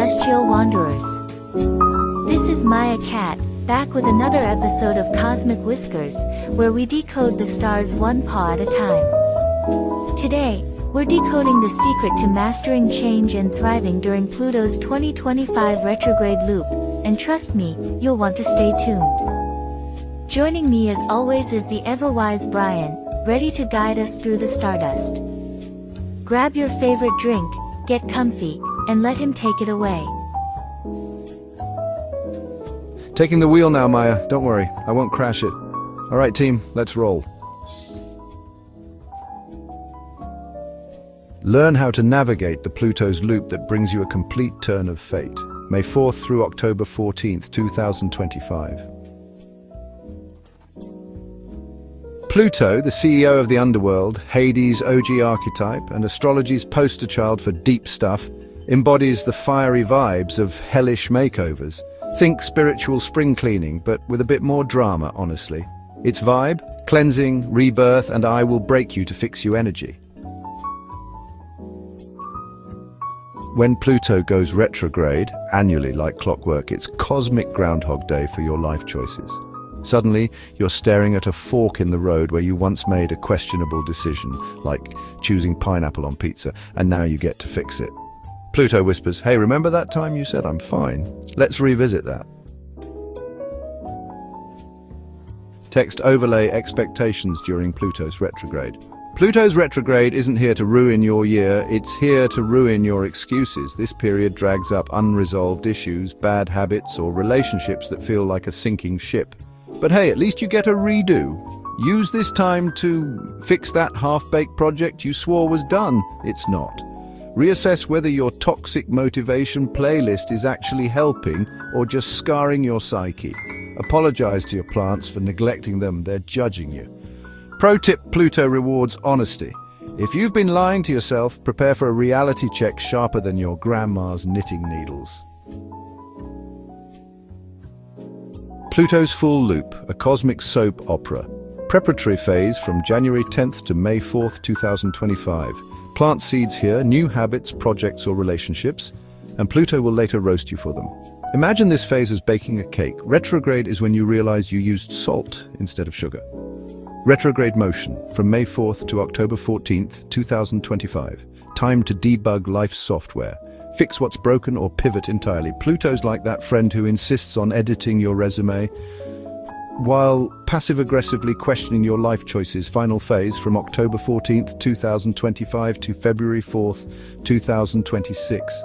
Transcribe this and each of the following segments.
celestial wanderers. This is Maya Cat, back with another episode of Cosmic Whiskers, where we decode the stars one paw at a time. Today, we're decoding the secret to mastering change and thriving during Pluto's 2025 retrograde loop, and trust me, you'll want to stay tuned. Joining me as always is the ever-wise Brian, ready to guide us through the stardust. Grab your favorite drink, get comfy, and let him take it away. Taking the wheel now, Maya. Don't worry, I won't crash it. All right, team, let's roll. Learn how to navigate the Pluto's loop that brings you a complete turn of fate. May 4th through October 14th, 2025. Pluto, the CEO of the underworld, Hades' OG archetype, and astrology's poster child for deep stuff, embodies the fiery vibes of hellish makeovers. Think spiritual spring cleaning, but with a bit more drama, honestly. Its vibe? Cleansing, rebirth, and I will break you to fix you energy. When Pluto goes retrograde, annually like clockwork, it's cosmic Groundhog Day for your life choices. Suddenly, you're staring at a fork in the road where you once made a questionable decision, like choosing pineapple on pizza, and now you get to fix it. Pluto whispers, "Hey, remember that time you said I'm fine? Let's revisit that." Text overlay expectations during Pluto's retrograde. Pluto's retrograde isn't here to ruin your year, it's here to ruin your excuses. This period drags up unresolved issues, bad habits, or relationships that feel like a sinking ship. But hey, at least you get a redo. Use this time to fix that half-baked project you swore was done. It's not. Reassess whether your toxic motivation playlist is actually helping or just scarring your psyche. Apologize to your plants for neglecting them, they're judging you. Pro tip: Pluto rewards honesty. If you've been lying to yourself, prepare for a reality check sharper than your grandma's knitting needles. Pluto's full loop, a cosmic soap opera. Preparatory phase from January 10th to May 4th, 2025. Plant seeds here, new habits, projects or relationships, and Pluto will later roast you for them. Imagine this phase as baking a cake. Retrograde is when you realize you used salt instead of sugar. Retrograde motion from May 4th to October 14th, 2025. Time to debug life's software. Fix what's broken or pivot entirely. Pluto's like that friend who insists on editing your resume while passive-aggressively questioning your life choices. Final phase from October 14th, 2025 to February 4th, 2026.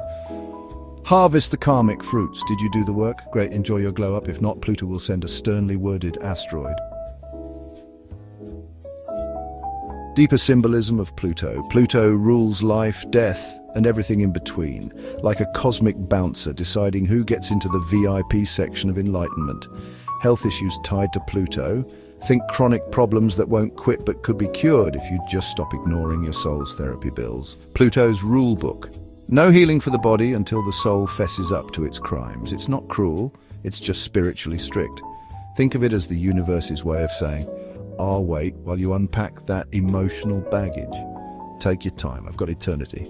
Harvest the karmic fruits. Did you do the work? Great, enjoy your glow up. If not, Pluto will send a sternly worded asteroid. Deeper symbolism of Pluto. Pluto rules life, death, and everything in between, like a cosmic bouncer deciding who gets into the VIP section of enlightenment. Health issues tied to Pluto. Think chronic problems that won't quit but could be cured if you just stop ignoring your soul's therapy bills. Pluto's rule book. No healing for the body until the soul fesses up to its crimes. It's not cruel, it's just spiritually strict. Think of it as the universe's way of saying, I'll wait while you unpack that emotional baggage. Take your time, I've got eternity.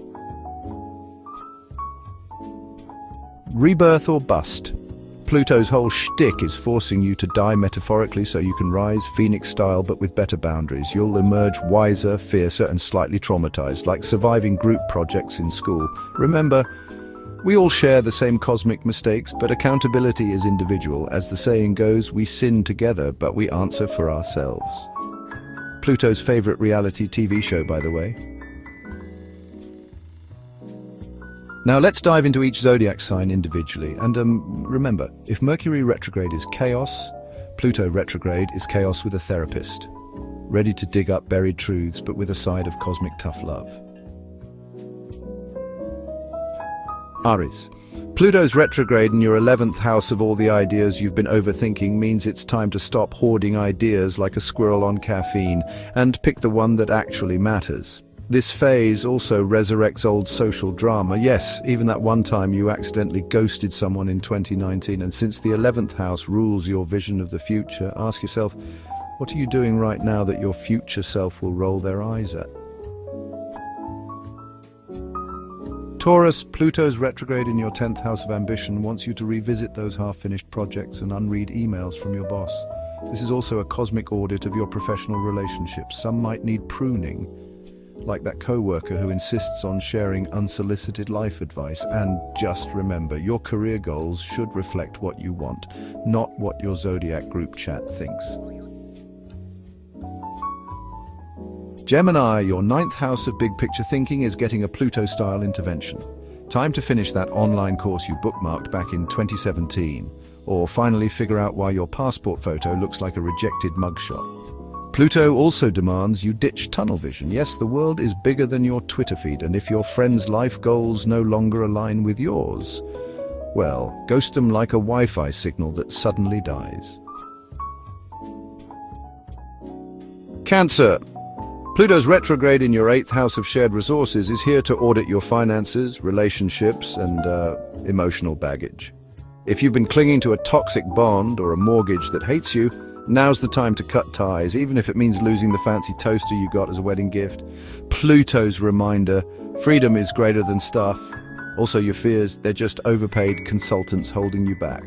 Rebirth or bust. Pluto's whole shtick is forcing you to die metaphorically so you can rise Phoenix style but with better boundaries. You'll emerge wiser, fiercer and slightly traumatized, like surviving group projects in school. Remember, we all share the same cosmic mistakes, but accountability is individual. As the saying goes, we sin together, but we answer for ourselves. Pluto's favorite reality TV show, by the way. Now let's dive into each zodiac sign individually. And remember, if Mercury retrograde is chaos, Pluto retrograde is chaos with a therapist, ready to dig up buried truths, but with a side of cosmic tough love. Aries. Pluto's retrograde in your 11th house of all the ideas you've been overthinking means it's time to stop hoarding ideas like a squirrel on caffeine and pick the one that actually matters. This phase also resurrects old social drama. Yes, even that one time you accidentally ghosted someone in 2019, and since the 11th house rules your vision of the future, ask yourself, what are you doing right now that your future self will roll their eyes at? Taurus, Pluto's retrograde in your 10th house of ambition wants you to revisit those half-finished projects and unread emails from your boss. This is also a cosmic audit of your professional relationships. Some might need pruning, like that co-worker who insists on sharing unsolicited life advice. And just remember, your career goals should reflect what you want, not what your Zodiac group chat thinks. Gemini, your 9th house of big picture thinking is getting a Pluto-style intervention. Time to finish that online course you bookmarked back in 2017, or finally figure out why your passport photo looks like a rejected mugshot. Pluto also demands you ditch tunnel vision. Yes, the world is bigger than your Twitter feed, and if your friends' life goals no longer align with yours, well, ghost them like a Wi-Fi signal that suddenly dies. Cancer. Pluto's retrograde in your 8th house of shared resources is here to audit your finances, relationships, and emotional baggage. If you've been clinging to a toxic bond or a mortgage that hates you, now's the time to cut ties, even if it means losing the fancy toaster you got as a wedding gift. Pluto's reminder, freedom is greater than stuff. Also your fears, they're just overpaid consultants holding you back.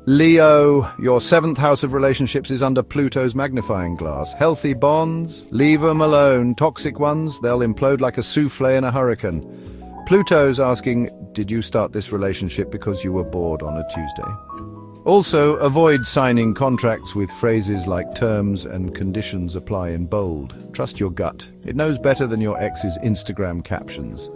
Leo, your 7th house of relationships is under Pluto's magnifying glass. Healthy bonds, leave them alone. Toxic ones, they'll implode like a souffle in a hurricane. Pluto's asking, did you start this relationship because you were bored on a Tuesday? Also, avoid signing contracts with phrases like terms and conditions apply in bold. Trust your gut. It knows better than your ex's Instagram captions.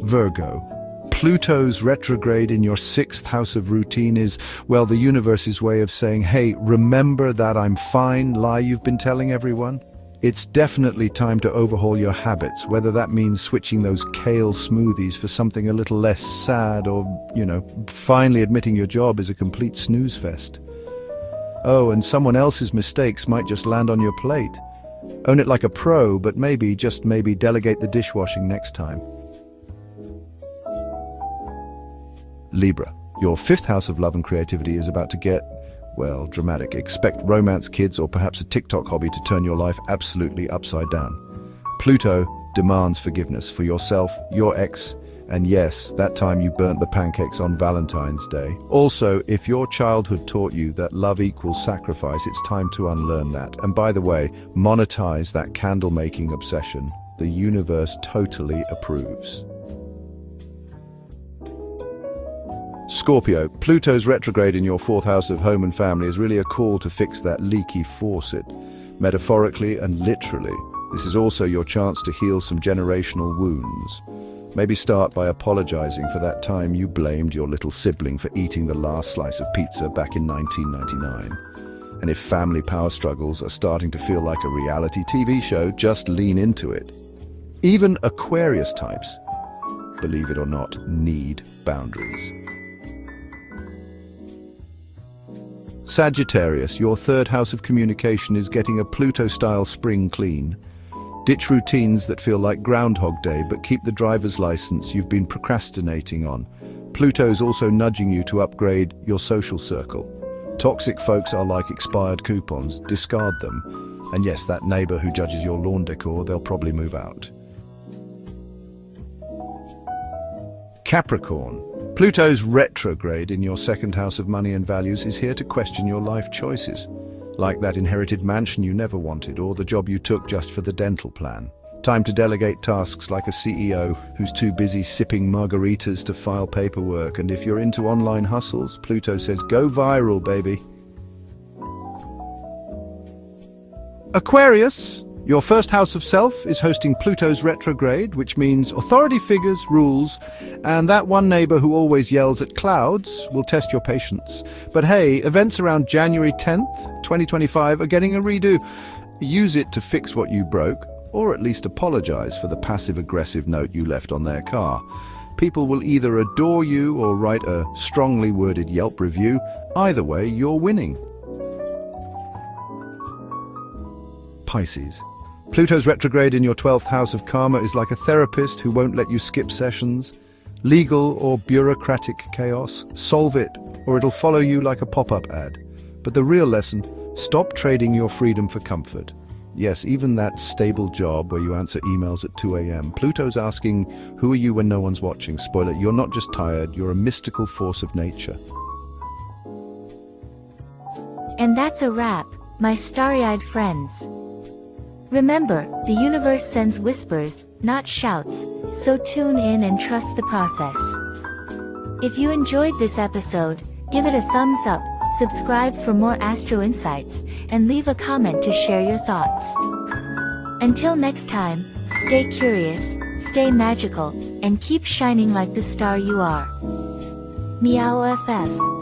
Virgo. Pluto's retrograde in your 6th house of routine is, well, the universe's way of saying, hey, remember that I'm fine lie you've been telling everyone? It's definitely time to overhaul your habits, whether that means switching those kale smoothies for something a little less sad or, finally admitting your job is a complete snooze fest. Oh, and someone else's mistakes might just land on your plate. Own it like a pro, but maybe, just maybe, delegate the dishwashing next time. Libra, your 5th house of love and creativity is about to get, well, dramatic. Expect romance, kids, or perhaps a TikTok hobby to turn your life absolutely upside down. Pluto demands forgiveness for yourself, your ex, and yes, that time you burnt the pancakes on Valentine's Day. Also, if your childhood taught you that love equals sacrifice, it's time to unlearn that. And by the way, monetize that candle-making obsession. The universe totally approves. Scorpio, Pluto's retrograde in your 4th house of home and family is really a call to fix that leaky faucet, metaphorically and literally. This is also your chance to heal some generational wounds. Maybe start by apologizing for that time you blamed your little sibling for eating the last slice of pizza back in 1999. And if family power struggles are starting to feel like a reality TV show, just lean into it. Even Aquarius types, believe it or not, need boundaries. Sagittarius, your 3rd house of communication is getting a Pluto-style spring clean. Ditch routines that feel like Groundhog Day, but keep the driver's license you've been procrastinating on. Pluto's also nudging you to upgrade your social circle. Toxic folks are like expired coupons, discard them. And yes, that neighbor who judges your lawn decor, they'll probably move out. Capricorn, Pluto's retrograde in your 2nd house of money and values is here to question your life choices, like that inherited mansion you never wanted or the job you took just for the dental plan. Time to delegate tasks like a CEO who's too busy sipping margaritas to file paperwork. And if you're into online hustles, Pluto says go viral, baby. Aquarius, your 1st house of self is hosting Pluto's retrograde, which means authority figures, rules, and that one neighbor who always yells at clouds will test your patience. But hey, events around January 10th, 2025 are getting a redo. Use it to fix what you broke, or at least apologize for the passive-aggressive note you left on their car. People will either adore you or write a strongly worded Yelp review. Either way, you're winning. Pisces. Pluto's retrograde in your 12th house of karma is like a therapist who won't let you skip sessions. Legal or bureaucratic chaos, solve it, or it'll follow you like a pop-up ad. But the real lesson, stop trading your freedom for comfort. Yes, even that stable job where you answer emails at 2 a.m. Pluto's asking, who are you when no one's watching? Spoiler, you're not just tired, you're a mystical force of nature. And that's a wrap, my starry-eyed friends. Remember, the universe sends whispers, not shouts, so tune in and trust the process. If you enjoyed this episode, give it a thumbs up, subscribe for more astro insights, and leave a comment to share your thoughts. Until next time, stay curious, stay magical, and keep shining like the star you are. Meow FF.